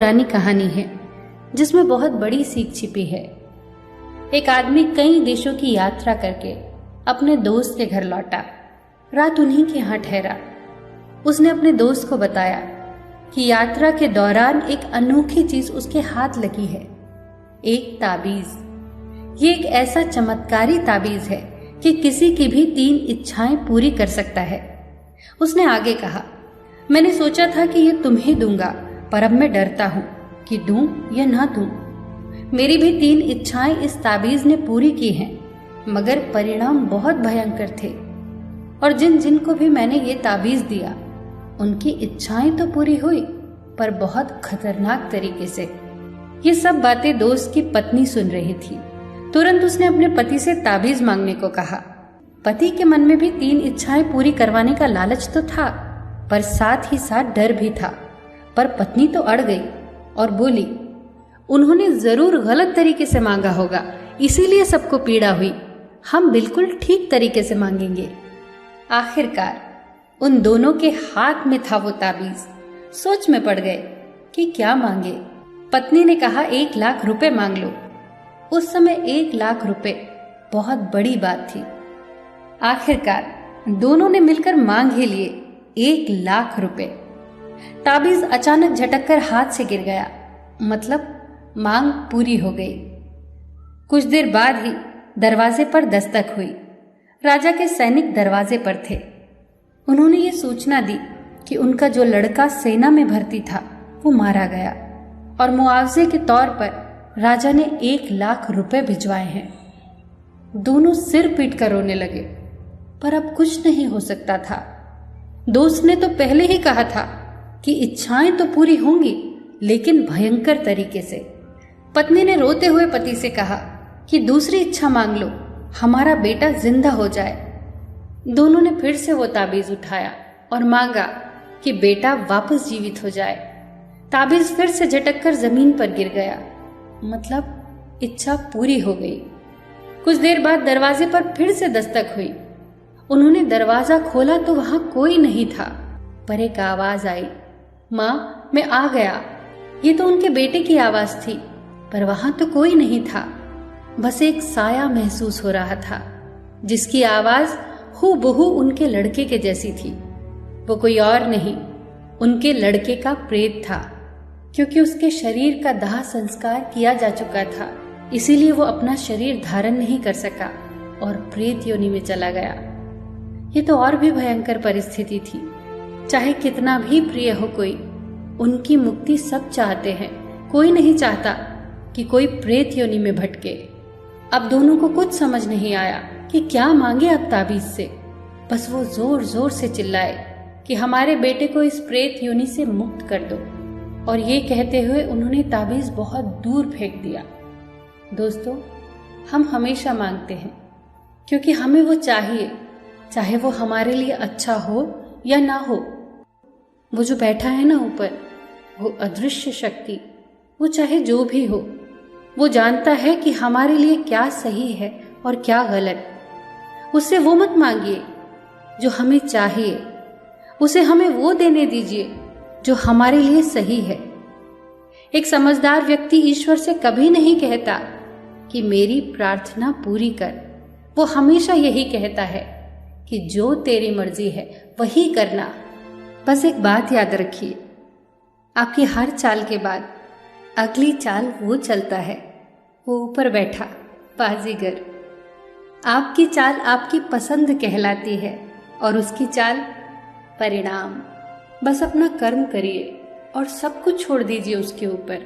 पुरानी कहानी है जिसमें बहुत बड़ी सीख छिपी है। एक आदमी कई देशों की यात्रा करके अपने दोस्त के घर लौटा। रात उन्हीं के यहाँ ठहरा। उसने अपने दोस्त को बताया कि यात्रा के दौरान एक अनोखी चीज उसके हाथ लगी है, एक ताबीज। ये एक ऐसा चमत्कारी ताबीज है कि किसी की भी 3 इच्छाएं पूरी कर सकता है। उसने आगे कहा, मैंने सोचा था कि ये तुम्हें दूंगा, पर अब मैं डरता हूं कि दूं या ना दूं। मेरी भी 3 इच्छाएं इस ताबीज ने पूरी की हैं, मगर परिणाम बहुत भयंकर थे। और जिन जिन को भी मैंने ये ताबीज दिया, उनकी इच्छाएं तो पूरी हुई, पर बहुत खतरनाक तरीके से। ये सब बातें दोस्त की पत्नी सुन रही थी। तुरंत उसने अपने पति से ताबीज मांगने को कहा। पति के मन में भी 3 इच्छाएं पूरी करवाने का लालच तो था, पर साथ ही साथ डर भी था। पर पत्नी तो अड़ गई और बोली, उन्होंने जरूर गलत तरीके से मांगा होगा, इसीलिए सबको पीड़ा हुई। हम बिल्कुल ठीक तरीके से मांगेंगे। आखिरकार उन दोनों के हाथ में था वो ताबीज। सोच में पड़ गए कि क्या मांगे। पत्नी ने कहा, 1 लाख रुपए मांग लो। उस समय 1 लाख रुपए बहुत बड़ी बात थी। आखिरकार दोनों ने मिलकर मांग ही लिए 1 लाख रुपए। ताबीज अचानक झटककर हाथ से गिर गया, मतलब मांग पूरी हो गई। कुछ देर बाद ही दरवाजे पर दस्तक हुई। राजा के सैनिक दरवाजे पर थे। उन्होंने ये सूचना दी कि उनका जो लड़का सेना में भर्ती था वो मारा गया और मुआवजे के तौर पर राजा ने 1 लाख रुपए भिजवाए हैं। दोनों सिर पीट कर रोने लगे, पर अब कुछ नहीं हो सकता था। दोस्त ने तो पहले ही कहा था कि इच्छाएं तो पूरी होंगी, लेकिन भयंकर तरीके से। पत्नी ने रोते हुए पति से कहा कि दूसरी इच्छा मांग लो, हमारा बेटा जिंदा हो जाए। दोनों ने फिर से वो ताबीज उठाया और मांगा कि बेटा वापस जीवित हो जाए। ताबीज फिर से झटक कर जमीन पर गिर गया, मतलब इच्छा पूरी हो गई। कुछ देर बाद दरवाजे पर फिर से दस्तक हुई। उन्होंने दरवाजा खोला तो वहां कोई नहीं था, पर एक आवाज आई, माँ मैं आ गया। ये तो उनके बेटे की आवाज थी, पर वहां तो कोई नहीं था। बस एक साया महसूस हो रहा था, जिसकी आवाज हूबहू उनके लड़के के जैसी थी। वो कोई और नहीं, उनके लड़के का प्रेत था। क्योंकि उसके शरीर का दाह संस्कार किया जा चुका था, इसीलिए वो अपना शरीर धारण नहीं कर सका और प्रेत योनि में चला गया। ये तो और भी भयंकर परिस्थिति थी। चाहे कितना भी प्रिय हो कोई, उनकी मुक्ति सब चाहते हैं। कोई नहीं चाहता कि कोई प्रेत योनि में भटके। अब दोनों को कुछ समझ नहीं आया कि क्या मांगे अब ताबीज से। बस वो जोर जोर से चिल्लाए कि हमारे बेटे को इस प्रेत योनि से मुक्त कर दो। और ये कहते हुए उन्होंने ताबीज बहुत दूर फेंक दिया। दोस्तों, हम हमेशा मांगते हैं क्योंकि हमें वो चाहिए, चाहे वो हमारे लिए अच्छा हो या ना हो। वो जो बैठा है ना ऊपर, वो अदृश्य शक्ति, वो चाहे जो भी हो, वो जानता है कि हमारे लिए क्या सही है और क्या गलत। उससे वो मत मांगिए जो हमें चाहिए, उसे हमें वो देने दीजिए जो हमारे लिए सही है। एक समझदार व्यक्ति ईश्वर से कभी नहीं कहता कि मेरी प्रार्थना पूरी कर। वो हमेशा यही कहता है कि जो तेरी मर्जी है वही करना। बस एक बात याद रखिए, आपकी हर चाल के बाद अगली चाल वो चलता है, वो ऊपर बैठा बाजीगर। आपकी चाल आपकी पसंद कहलाती है और उसकी चाल परिणाम। बस अपना कर्म करिए और सब कुछ छोड़ दीजिए उसके ऊपर।